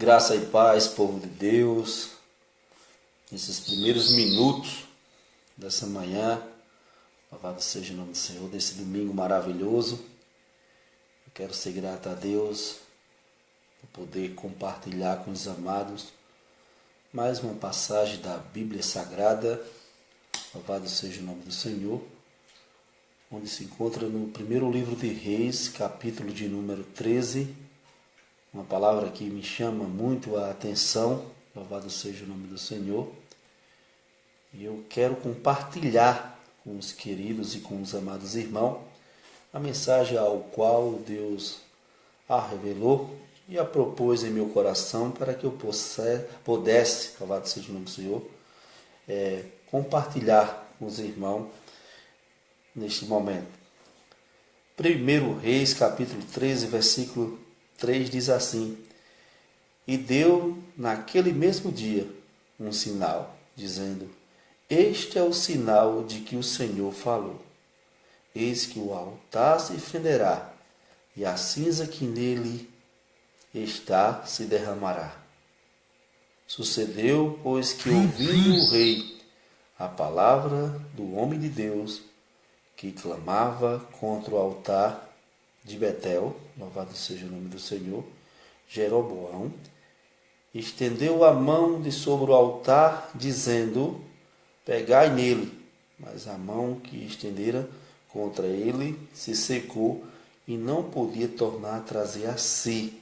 Graça e paz, povo de Deus, nesses primeiros minutos dessa manhã, louvado seja o nome do Senhor, desse domingo maravilhoso. Eu quero ser grato a Deus por poder compartilhar com os amados mais uma passagem da Bíblia Sagrada, louvado seja o nome do Senhor, onde se encontra no primeiro livro de Reis, capítulo de número 13, uma palavra que me chama muito a atenção, louvado seja o nome do Senhor. E eu quero compartilhar com os queridos e com os amados irmãos a mensagem ao qual Deus a revelou e a propôs em meu coração para que eu pudesse, louvado seja o nome do Senhor, compartilhar com os irmãos neste momento. 1 Reis, capítulo 13, versículo 3 diz assim: E deu naquele mesmo dia um sinal, dizendo: Este é o sinal de que o Senhor falou. Eis que o altar se fenderá, e a cinza que nele está se derramará. Sucedeu, pois, que ouvindo o rei a palavra do homem de Deus, que clamava contra o altar de Betel, louvado seja o nome do Senhor, Jeroboão, estendeu a mão de sobre o altar, dizendo: Pegai nele. Mas a mão que estendera contra ele se secou e não podia tornar a trazer a si.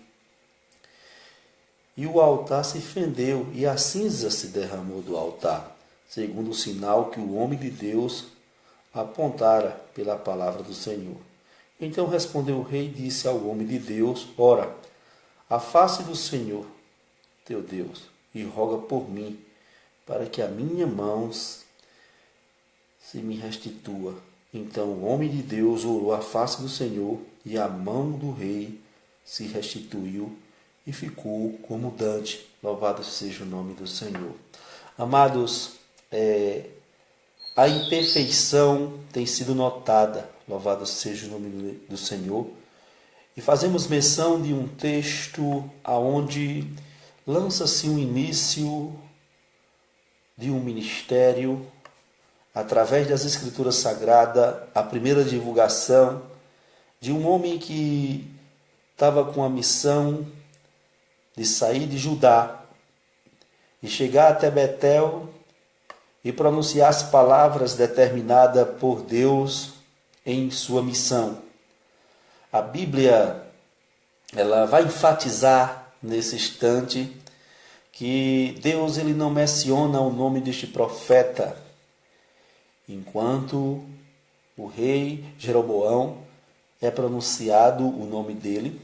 E o altar se fendeu e a cinza se derramou do altar, segundo o sinal que o homem de Deus apontara pela palavra do Senhor. Então respondeu o rei e disse ao homem de Deus: Ora, afaste do Senhor teu Deus e roga por mim, para que a minha mão se me restitua. Então o homem de Deus orou à face do Senhor, e a mão do rei se restituiu e ficou como dantes. Louvado seja o nome do Senhor. Amados, a imperfeição tem sido notada, louvado seja o nome do Senhor, e fazemos menção de um texto aonde lança-se um início de um ministério, através das Escrituras Sagradas, a primeira divulgação de um homem que estava com a missão de sair de Judá e chegar até Betel e pronunciar as palavras determinadas por Deus em sua missão. A Bíblia, ela vai enfatizar nesse instante que Deus ele não menciona o nome deste profeta, enquanto o rei Jeroboão é pronunciado o nome dele.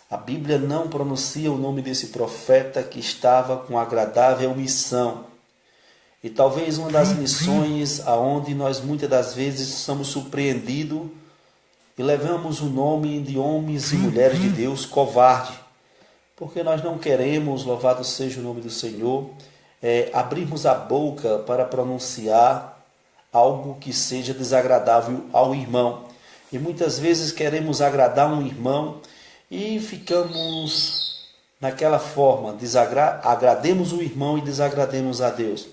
A Bíblia não pronuncia o nome desse profeta que estava com agradável missão. E talvez uma das missões aonde nós muitas das vezes somos surpreendidos e levamos o nome de homens e mulheres de Deus covarde, porque nós não queremos, louvado seja o nome do Senhor, abrirmos a boca para pronunciar algo que seja desagradável ao irmão. E muitas vezes queremos agradar um irmão e ficamos naquela forma, agrademos o irmão e desagrademos a Deus.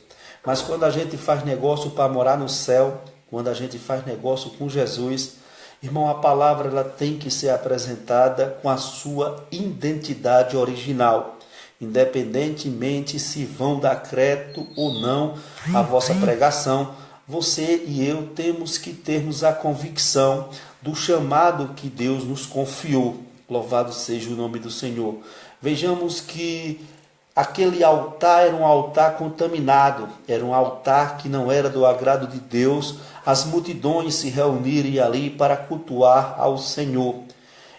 Mas quando a gente faz negócio para morar no céu, quando a gente faz negócio com Jesus, irmão, a palavra ela tem que ser apresentada com a sua identidade original, independentemente se vão dar crédito ou não à vossa pregação. Você e eu temos que termos a convicção do chamado que Deus nos confiou. Louvado seja o nome do Senhor. Vejamos que aquele altar era um altar contaminado, era um altar que não era do agrado de Deus, as multidões se reunirem ali para cultuar ao Senhor.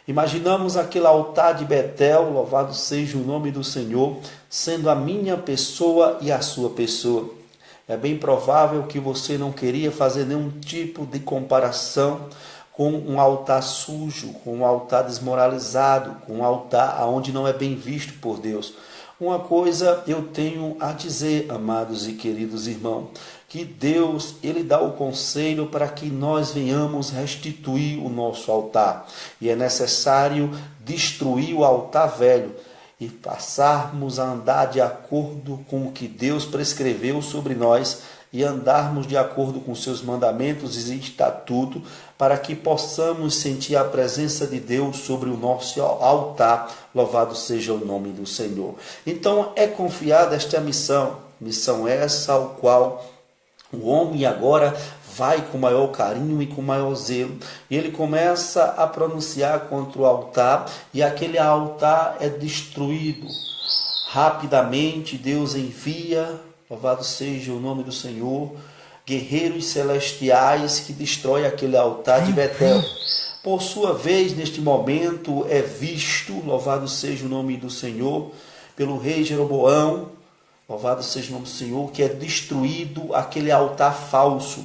Imaginamos aquele altar de Betel, louvado seja o nome do Senhor, sendo a minha pessoa e a sua pessoa. É bem provável que você não queria fazer nenhum tipo de comparação com um altar sujo, com um altar desmoralizado, com um altar onde não é bem visto por Deus. Uma coisa eu tenho a dizer, amados e queridos irmãos, que Deus, ele dá o conselho para que nós venhamos restituir o nosso altar. E é necessário destruir o altar velho e passarmos a andar de acordo com o que Deus prescreveu sobre nós e andarmos de acordo com seus mandamentos e estatutos, para que possamos sentir a presença de Deus sobre o nosso altar. Louvado seja o nome do Senhor. Então é confiada esta missão essa ao qual o homem agora vai com maior carinho e com maior zelo, e ele começa a pronunciar contra o altar, e aquele altar é destruído. Rapidamente Deus envia, louvado seja o nome do Senhor, guerreiros celestiais que destroem aquele altar de Betel. Por sua vez, neste momento é visto, louvado seja o nome do Senhor, pelo rei Jeroboão, louvado seja o nome do Senhor, que é destruído aquele altar falso,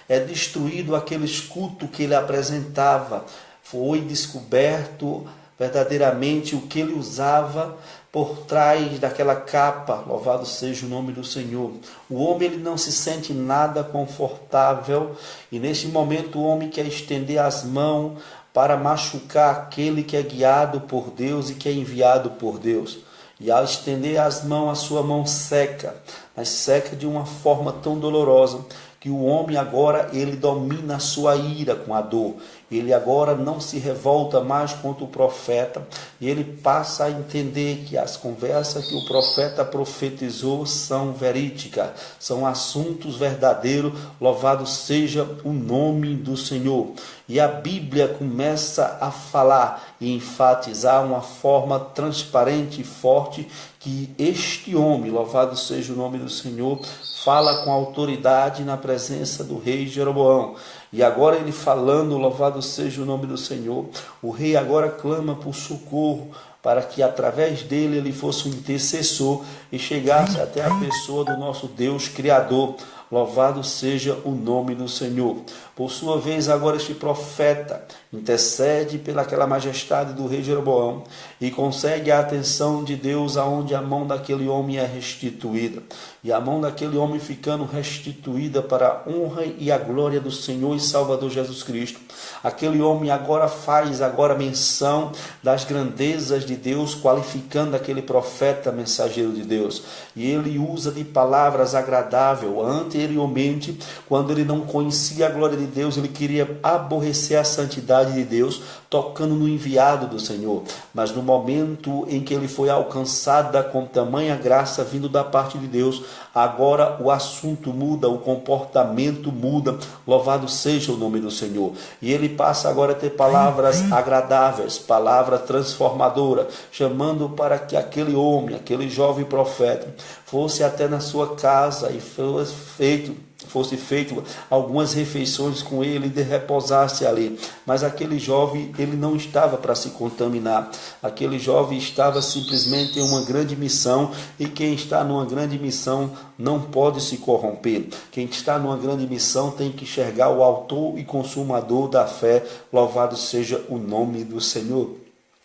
é destruído aqueles cultos que ele apresentava, foi descoberto verdadeiramente o que ele usava por trás daquela capa. Louvado seja o nome do Senhor. O homem ele não se sente nada confortável, e neste momento o homem quer estender as mãos para machucar aquele que é guiado por Deus e que é enviado por Deus. E ao estender as mãos, a sua mão seca, mas seca de uma forma tão dolorosa, que o homem agora ele domina a sua ira com a dor. Ele agora não se revolta mais contra o profeta, e ele passa a entender que as conversas que o profeta profetizou são verídicas, são assuntos verdadeiros. Louvado seja o nome do Senhor. E a Bíblia começa a falar e enfatizar uma forma transparente e forte que este homem, louvado seja o nome do Senhor, fala com autoridade na presença do rei Jeroboão. E agora ele falando, louvado seja o nome do Senhor, o rei agora clama por socorro, para que através dele ele fosse um intercessor e chegasse até a pessoa do nosso Deus Criador. Louvado seja o nome do Senhor. Por sua vez, agora este profeta intercede pelaquela majestade do rei Jeroboão e consegue a atenção de Deus, aonde a mão daquele homem é restituída. E a mão daquele homem ficando restituída para a honra e a glória do Senhor e Salvador Jesus Cristo. Aquele homem agora faz menção das grandezas de Deus, qualificando aquele profeta mensageiro de Deus. E ele usa de palavras agradáveis. Anteriormente, quando ele não conhecia a glória de Deus, ele queria aborrecer a santidade de Deus, tocando no enviado do Senhor. Mas no momento em que ele foi alcançado com tamanha graça vindo da parte de Deus, agora o assunto muda, o comportamento muda. Louvado seja o nome do Senhor. E ele passa agora a ter palavras agradáveis, palavra transformadora, chamando para que aquele homem, aquele jovem profeta, fosse até na sua casa e fosse feito algumas refeições com ele e repousasse ali. Mas aquele jovem, ele não estava para se contaminar. Aquele jovem estava simplesmente em uma grande missão, e quem está numa grande missão não pode se corromper. Quem está numa grande missão tem que enxergar o autor e consumador da fé. Louvado seja o nome do Senhor.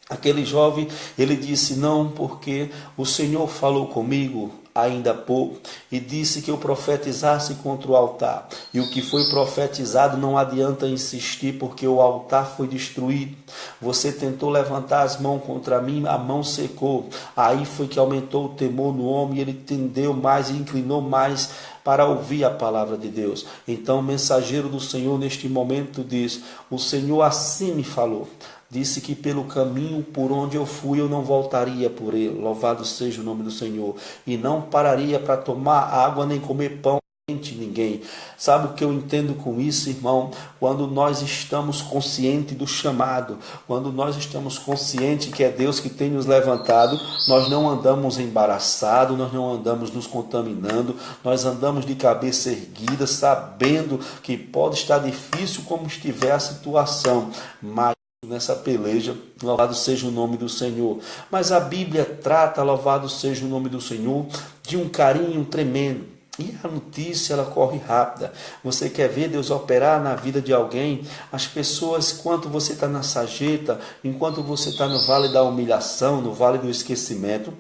Aquele jovem, ele disse: não, porque o Senhor falou comigo ainda há pouco e disse que eu profetizasse contra o altar. E o que foi profetizado não adianta insistir, porque o altar foi destruído. Você tentou levantar as mãos contra mim, a mão secou. Aí foi que aumentou o temor no homem, e ele entendeu mais e inclinou mais para ouvir a palavra de Deus. Então o mensageiro do Senhor neste momento diz: o Senhor assim me falou. Disse que pelo caminho por onde eu fui, eu não voltaria por ele. Louvado seja o nome do Senhor. E não pararia para tomar água nem comer pão de ninguém. Sabe o que eu entendo com isso, irmão? Quando nós estamos conscientes do chamado, quando nós estamos conscientes que é Deus que tem nos levantado, nós não andamos embaraçados, nós não andamos nos contaminando, nós andamos de cabeça erguida, sabendo que pode estar difícil como estiver a situação, mas nessa peleja, louvado seja o nome do Senhor. Mas a Bíblia trata, louvado seja o nome do Senhor, de um carinho tremendo. E a notícia, ela corre rápida. Você quer ver Deus operar na vida de alguém? As pessoas, enquanto você está na sarjeta, enquanto você está no vale da humilhação, no vale do esquecimento,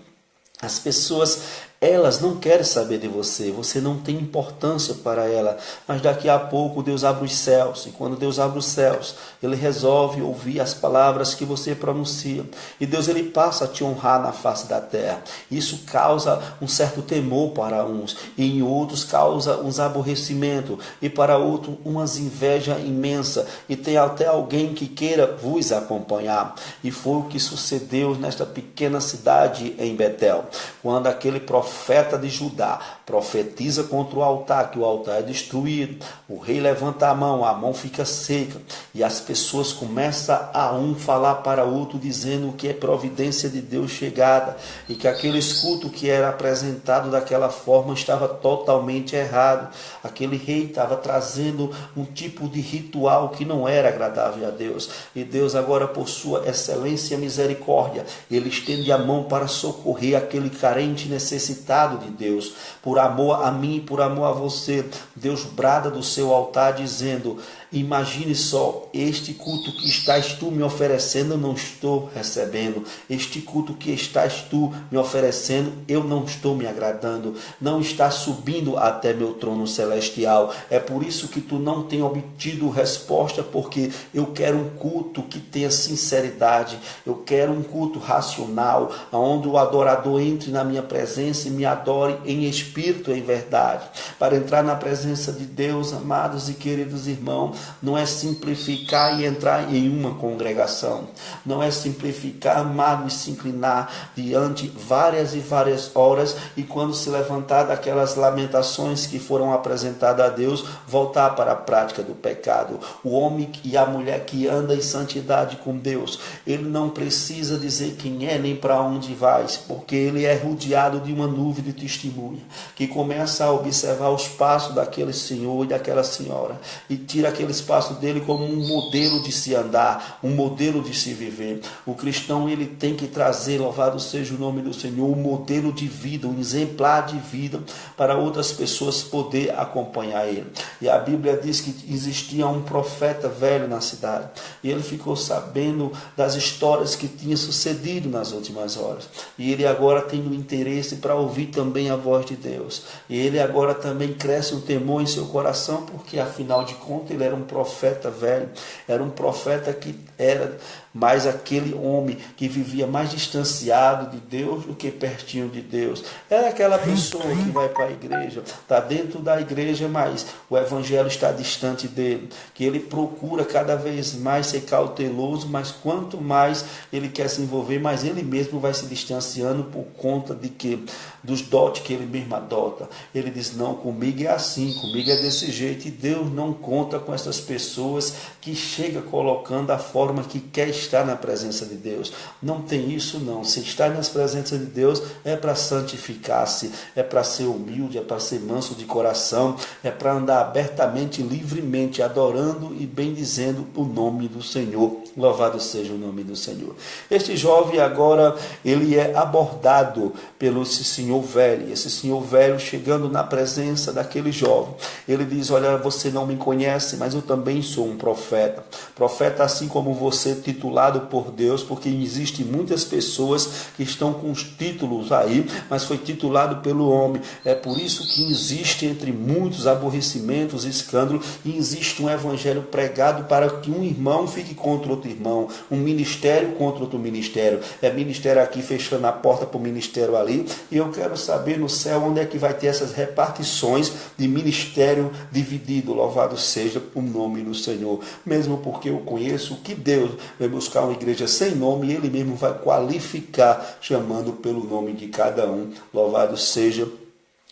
as pessoas, Elas não querem saber de você, você não tem importância para ela, mas daqui a pouco Deus abre os céus, e quando Deus abre os céus, Ele resolve ouvir as palavras que você pronuncia, e Deus ele passa a te honrar na face da terra. Isso causa um certo temor para uns, e em outros causa uns aborrecimento, e para outros umas inveja imensa, e tem até alguém que queira vos acompanhar. E foi o que sucedeu nesta pequena cidade em Betel, quando aquele profeta de Judá profetiza contra o altar, que o altar é destruído, o rei levanta a mão fica seca, e as pessoas começam a um falar para outro, dizendo que é providência de Deus chegada, e que aquele culto que era apresentado daquela forma estava totalmente errado. Aquele rei estava trazendo um tipo de ritual que não era agradável a Deus, e Deus agora, por sua excelência e misericórdia, Ele estende a mão para socorrer aquele carente necessitado de Deus. Por amor a mim, por amor a você, Deus brada do seu altar dizendo: imagine só, este culto que estás tu me oferecendo, eu não estou recebendo. Este culto que estás tu me oferecendo, eu não estou me agradando. Não está subindo até meu trono celestial. É por isso que tu não tem obtido resposta, porque eu quero um culto que tenha sinceridade. Eu quero um culto racional, onde o adorador entre na minha presença e me adore em espírito e em verdade. Para entrar na presença de Deus, amados e queridos irmãos, não é simplificar e entrar em uma congregação. Não é simplificar, amado, e se inclinar diante várias e várias horas, e quando se levantar daquelas lamentações que foram apresentadas a Deus, voltar para a prática do pecado. O homem e a mulher que anda em santidade com Deus, ele não precisa dizer quem é nem para onde vai, porque ele é rodeado de uma nuvem de testemunha, que começa a observar os passos daquele senhor e daquela senhora, e tira aquele espaço dele como um modelo de se andar, um modelo de se viver. O cristão, ele tem que trazer, louvado seja o nome do Senhor, um modelo de vida, um exemplar de vida, para outras pessoas poder acompanhar ele. E a Bíblia diz que existia um profeta velho na cidade, e ele ficou sabendo das histórias que tinham sucedido nas últimas horas, e ele agora tem um interesse para ouvir também a voz de Deus, e ele agora também cresce um temor em seu coração, porque afinal de contas ele era um profeta velho, era um profeta que era mais aquele homem que vivia mais distanciado de Deus do que pertinho de Deus. Era aquela pessoa que vai para a igreja, está dentro da igreja, mas o evangelho está distante dele, que ele procura cada vez mais ser cauteloso, mas quanto mais ele quer se envolver, mais ele mesmo vai se distanciando por conta de que dos dotes que ele mesmo adota. Ele diz: não, comigo é assim, comigo é desse jeito, e Deus não conta com essas pessoas que chega colocando a forma que quer estar na presença de Deus. Não tem isso não. Se estar nas presenças de Deus é para santificar-se, é para ser humilde, é para ser manso de coração, é para andar abertamente, livremente, adorando e bendizendo o nome do Senhor. Louvado seja o nome do Senhor. Este jovem agora, ele é abordado pelo esse senhor velho. Esse senhor velho, chegando na presença daquele jovem, ele diz: olha, você não me conhece, mas eu também sou um profeta. Profeta assim como você, titulado por Deus, porque existem muitas pessoas que estão com os títulos aí, mas foi titulado pelo homem. É por isso que existe entre muitos aborrecimentos, escândalos, e existe um evangelho pregado para que um irmão fique contra outro irmão, um ministério contra outro ministério. É ministério aqui fechando a porta para o ministério ali, e eu quero saber no céu onde é que vai ter essas repartições de ministério dividido. Louvado seja o nome do Senhor. Mesmo porque eu conheço que Deus vai buscar uma igreja sem nome, e Ele mesmo vai qualificar, chamando pelo nome de cada um. Louvado seja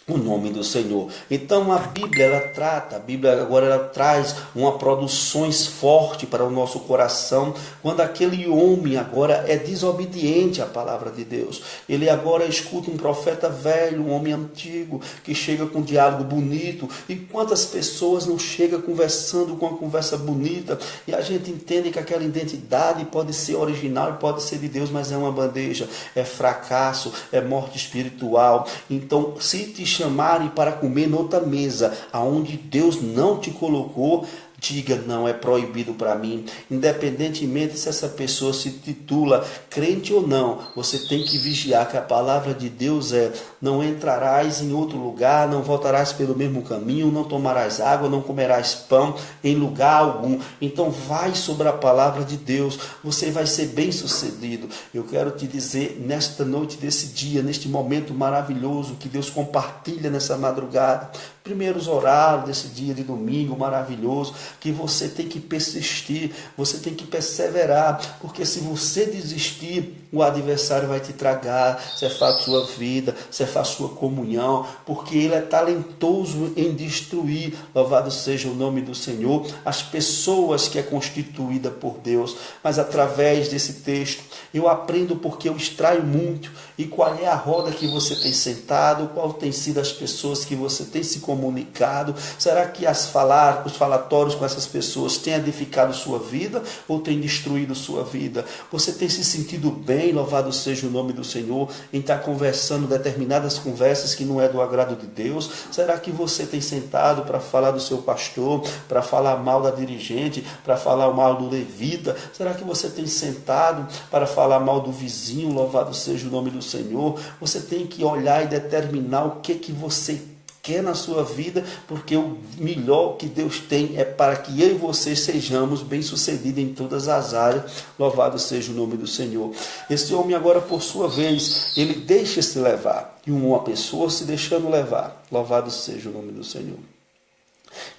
o nome do Senhor. Então a Bíblia agora ela traz uma produções forte para o nosso coração, quando aquele homem agora é desobediente à palavra de Deus. Ele agora escuta um profeta velho, um homem antigo, que chega com um diálogo bonito, e quantas pessoas não chegam conversando com uma conversa bonita, e a gente entende que aquela identidade pode ser original e pode ser de Deus, mas é uma bandeja, é fracasso, é morte espiritual. Então, se te chamarem para comer noutra mesa, aonde Deus não te colocou, diga: não é proibido para mim. Independentemente se essa pessoa se titula crente ou não, você tem que vigiar que a palavra de Deus é: não entrarás em outro lugar, não voltarás pelo mesmo caminho, não tomarás água, não comerás pão em lugar algum. Então vai sobre a palavra de Deus, você vai ser bem sucedido. Eu quero te dizer nesta noite desse dia, neste momento maravilhoso que Deus compartilha nessa madrugada, primeiros horários desse dia de domingo maravilhoso, que você tem que persistir, você tem que perseverar, porque se você desistir, o adversário vai te tragar, cefar sua vida, cefar sua comunhão, porque ele é talentoso em destruir, louvado seja o nome do Senhor, as pessoas que é constituída por Deus. Mas através desse texto, eu aprendo porque eu extraio muito, e qual é a roda que você tem sentado, qual tem sido as pessoas que você tem se comunicado. Será que os falatórios com essas pessoas têm edificado sua vida ou têm destruído sua vida? Você tem se sentido bem, louvado seja o nome do Senhor, em estar conversando determinadas conversas que não é do agrado de Deus? Será que você tem sentado para falar do seu pastor, para falar mal da dirigente, para falar mal do levita? Será que você tem sentado para falar mal do vizinho? Louvado seja o nome do Senhor. Você tem que olhar e determinar o que você quer na sua vida, porque o melhor que Deus tem é para que eu e você sejamos bem-sucedidos em todas as áreas. Louvado seja o nome do Senhor. Esse homem agora, por sua vez, ele deixa-se levar, e uma pessoa se deixando levar. Louvado seja o nome do Senhor.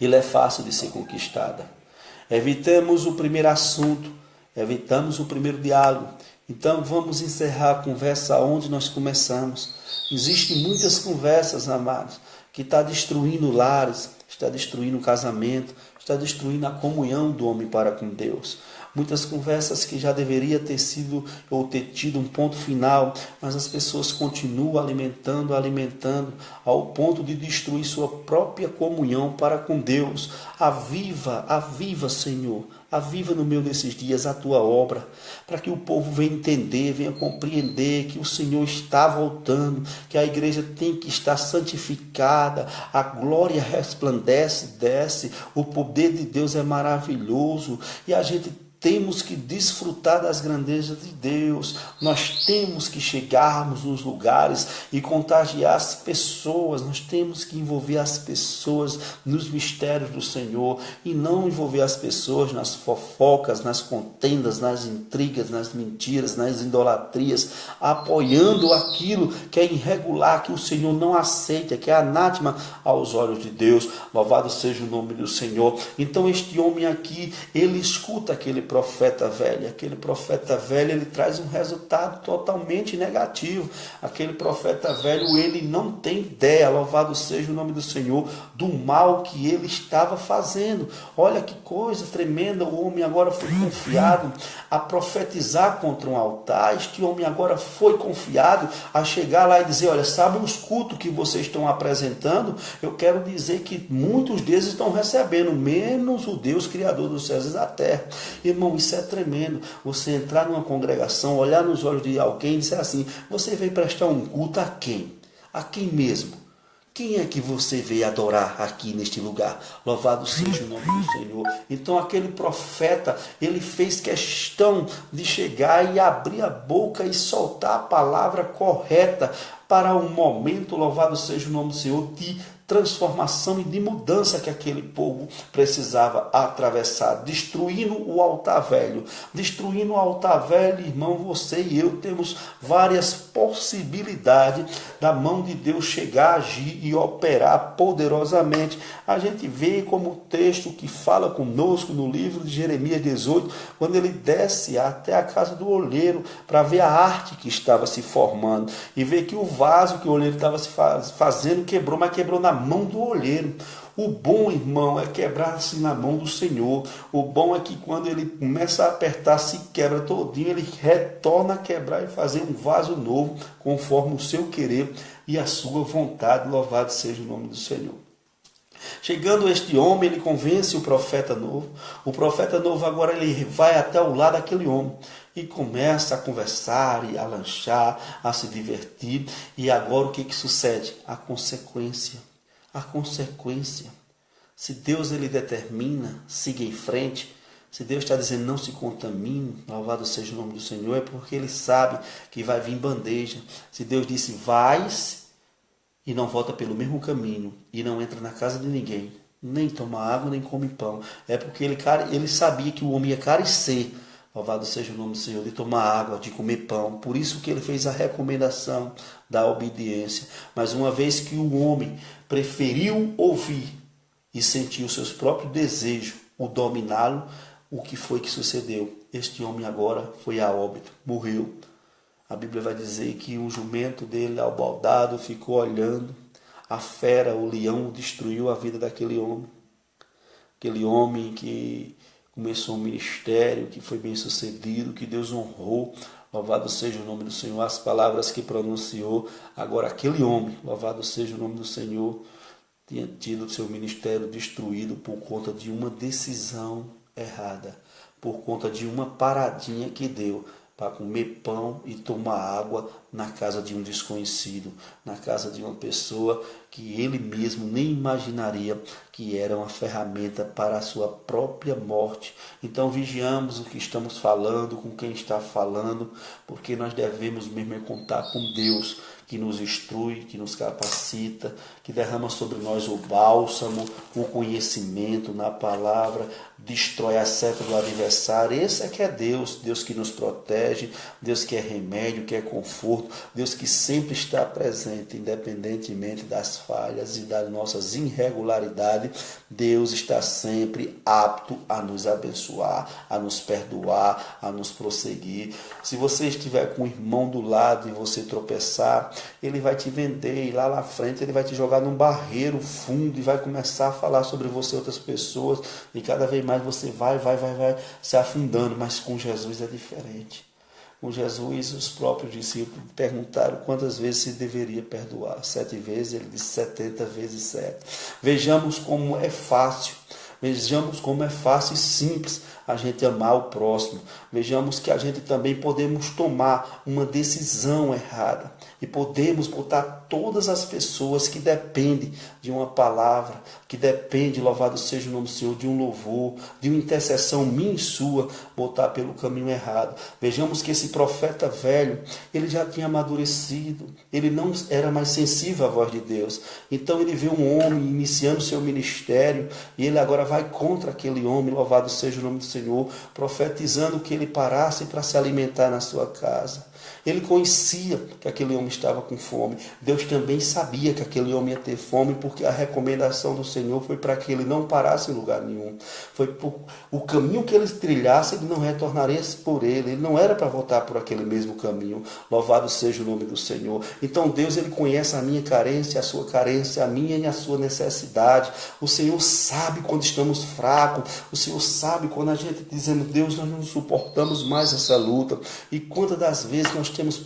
Ele é fácil de ser conquistada. Evitamos o primeiro assunto, evitamos o primeiro diálogo. Então vamos encerrar a conversa onde nós começamos. Existem muitas conversas, amados, que está destruindo lares, está destruindo o casamento, está destruindo a comunhão do homem para com Deus. Muitas conversas que já deveria ter sido ou ter tido um ponto final, mas as pessoas continuam alimentando, ao ponto de destruir sua própria comunhão para com Deus. Aviva, Senhor, aviva no meio desses dias a tua obra, para que o povo venha entender, venha compreender que o Senhor está voltando, que a igreja tem que estar santificada, a glória resplandece, desce, o poder de Deus é maravilhoso, e a gente temos que desfrutar das grandezas de Deus. Nós temos que chegarmos nos lugares e contagiar as pessoas. Nós temos que envolver as pessoas nos mistérios do Senhor e não envolver as pessoas nas fofocas, nas contendas, nas intrigas, nas mentiras, nas idolatrias, apoiando aquilo que é irregular, que o Senhor não aceita, que é anátema aos olhos de Deus. Louvado seja o nome do Senhor. Então este homem aqui, ele escuta aquele profeta velho, ele traz um resultado totalmente negativo. Aquele profeta velho, ele não tem ideia, louvado seja o nome do Senhor, do mal que ele estava fazendo. Olha que coisa tremenda, o homem agora foi confiado a profetizar contra um altar. Este homem agora foi confiado a chegar lá e dizer: olha, sabe os cultos que vocês estão apresentando? Eu quero dizer que muitos deles estão recebendo, menos o Deus Criador dos céus e da terra. Irmão, isso é tremendo. Você entrar numa congregação, olhar nos olhos de alguém e dizer assim: você veio prestar um culto a quem? A quem mesmo? Quem é que você veio adorar aqui neste lugar? Louvado seja o nome do Senhor. Então aquele profeta, ele fez questão de chegar e abrir a boca e soltar a palavra correta para um momento, louvado seja o nome do Senhor, de transformação e de mudança que aquele povo precisava atravessar, destruindo o altar velho. Destruindo o altar velho, irmão, você e eu temos várias possibilidades da mão de Deus chegar, agir e operar poderosamente. A gente vê como o texto que fala conosco no livro de Jeremias 18, quando ele desce até a casa do olheiro para ver a arte que estava se formando e ver que o vaso que o olheiro estava se fazendo quebrou, mas quebrou na mão do olheiro. O bom, irmão, é quebrar-se na mão do Senhor. O bom é que quando ele começa a apertar, se quebra todinho, ele retorna a quebrar e fazer um vaso novo, conforme o seu querer e a sua vontade. Louvado seja o nome do Senhor. Chegando este homem, ele convence o profeta novo. O profeta novo agora ele vai até o lado daquele homem e começa a conversar e a lanchar, a se divertir. E agora o que sucede? A consequência. Se Deus ele determina, siga em frente. Se Deus está dizendo não se contamine, louvado seja o nome do Senhor, é porque Ele sabe que vai vir bandeja. Se Deus disse vais e não volta pelo mesmo caminho e não entra na casa de ninguém, nem toma água, nem come pão, é porque ele sabia que o homem ia carecer, louvado seja o nome do Senhor, de tomar água, de comer pão. Por isso que Ele fez a recomendação da obediência. Mas uma vez que o homem preferiu ouvir e sentir os seus próprios desejos, o dominá-lo, o que foi que sucedeu? Este homem agora foi a óbito, morreu. A Bíblia vai dizer que o jumento dele, albaldado, ficou olhando. A fera, o leão, destruiu a vida daquele homem. Aquele homem que começou um ministério, que foi bem sucedido, que Deus honrou. Louvado seja o nome do Senhor, as palavras que pronunciou. Agora aquele homem, louvado seja o nome do Senhor, tinha tido seu ministério destruído por conta de uma decisão errada, por conta de uma paradinha que deu para comer pão e tomar água na casa de um desconhecido, na casa de uma pessoa que ele mesmo nem imaginaria que era uma ferramenta para a sua própria morte. Então vigiamos o que estamos falando, com quem está falando, porque nós devemos mesmo contar com Deus, que nos instrui, que nos capacita, que derrama sobre nós o bálsamo, o conhecimento na palavra, destrói a seta do adversário. Esse é que é Deus, Deus que nos protege, Deus que é remédio, que é conforto, Deus que sempre está presente, independentemente das falhas e das nossas irregularidades. Deus está sempre apto a nos abençoar, a nos perdoar, a nos prosseguir. Se você estiver com o irmão do lado e você tropeçar, ele vai te vender e lá na frente ele vai te jogar num barreiro fundo e vai começar a falar sobre você outras pessoas, e cada vez mais você vai se afundando. Mas com Jesus é diferente. Com Jesus, os próprios discípulos perguntaram quantas vezes se deveria perdoar. 7 vezes, ele disse 70 vezes 7. Vejamos como é fácil. Vejamos como é fácil e simples a gente amar o próximo. Vejamos que a gente também podemos tomar uma decisão errada e podemos botar todas as pessoas que dependem de uma palavra, que dependem, louvado seja o nome do Senhor, de um louvor, de uma intercessão minha e sua, botar pelo caminho errado. Vejamos que esse profeta velho, ele já tinha amadurecido, ele não era mais sensível à voz de Deus. Então ele vê um homem iniciando seu ministério e ele agora vai contra aquele homem, louvado seja o nome do Senhor, profetizando que ele parasse para se alimentar na sua casa. Ele conhecia que aquele homem estava com fome. Deus também sabia que aquele homem ia ter fome, porque a recomendação do Senhor foi para que ele não parasse em lugar nenhum. Foi por o caminho que ele trilhasse, ele não retornaria por ele. Ele não era para voltar por aquele mesmo caminho. Louvado seja o nome do Senhor. Então Deus, ele conhece a minha carência, a sua carência, a minha e a sua necessidade. O Senhor sabe quando estamos fracos. O Senhor sabe quando a gente dizendo, Deus, nós não suportamos mais essa luta. E quantas das vezes nós temos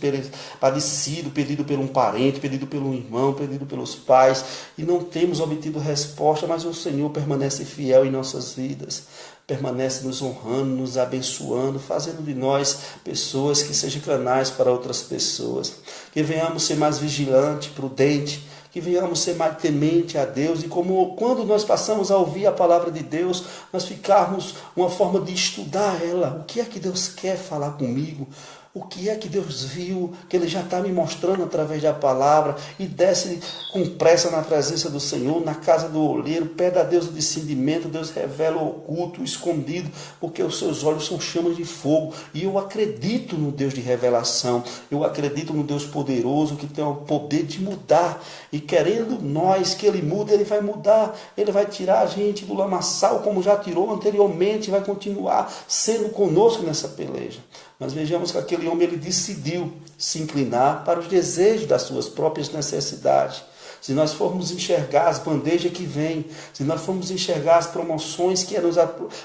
padecido, pedido por um parente, pedido pelo irmão, pedido pelos pais, e não temos obtido resposta, mas o Senhor permanece fiel em nossas vidas, permanece nos honrando, nos abençoando, fazendo de nós pessoas que sejam canais para outras pessoas, que venhamos ser mais vigilantes, prudentes, que venhamos ser mais temente a Deus, e como quando nós passamos a ouvir a palavra de Deus, nós ficarmos uma forma de estudar ela. O que é que Deus quer falar comigo? O que é que Deus viu, que Ele já está me mostrando através da palavra, e desce com pressa na presença do Senhor, na casa do olheiro, pede a Deus o discernimento. Deus revela o oculto, o escondido, porque os seus olhos são chamas de fogo, e eu acredito no Deus de revelação, eu acredito no Deus poderoso, que tem o poder de mudar, e querendo nós que Ele mude, Ele vai mudar, Ele vai tirar a gente do lamaçal, como já tirou anteriormente, vai continuar sendo conosco nessa peleja. Mas vejamos que aquele homem, ele decidiu se inclinar para os desejos das suas próprias necessidades. Se nós formos enxergar as bandejas que vêm, se nós formos enxergar as promoções que é nos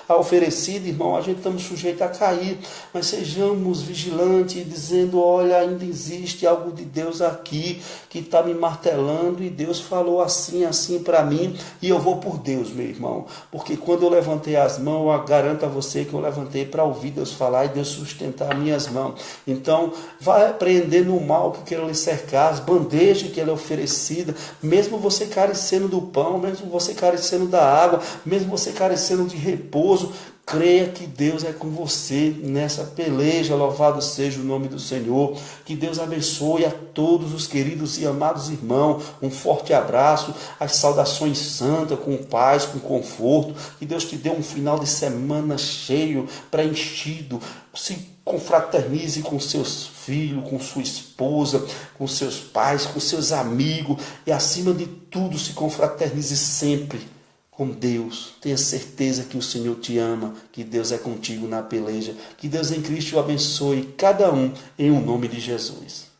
oferecidas, irmão, a gente estamos sujeitos a cair. Mas sejamos vigilantes, dizendo, olha, ainda existe algo de Deus aqui, que está me martelando, e Deus falou assim, assim para mim, e eu vou por Deus, meu irmão. Porque quando eu levantei as mãos, eu garanto a você que eu levantei para ouvir Deus falar e Deus sustentar minhas mãos. Então, vai aprender no mal que queira lhe cercar, as bandejas que ele é oferecida, mesmo você carecendo do pão, mesmo você carecendo da água, mesmo você carecendo de repouso, creia que Deus é com você nessa peleja. Louvado seja o nome do Senhor. Que Deus abençoe a todos os queridos e amados irmãos. Um forte abraço, as saudações santas, com paz, com conforto. Que Deus te dê um final de semana cheio, preenchido. Se confraternize com seus filhos, com sua esposa, com seus pais, com seus amigos. E acima de tudo, se confraternize sempre com Deus. Tenha certeza que o Senhor te ama, que Deus é contigo na peleja, que Deus em Cristo o abençoe, cada um em o nome de Jesus.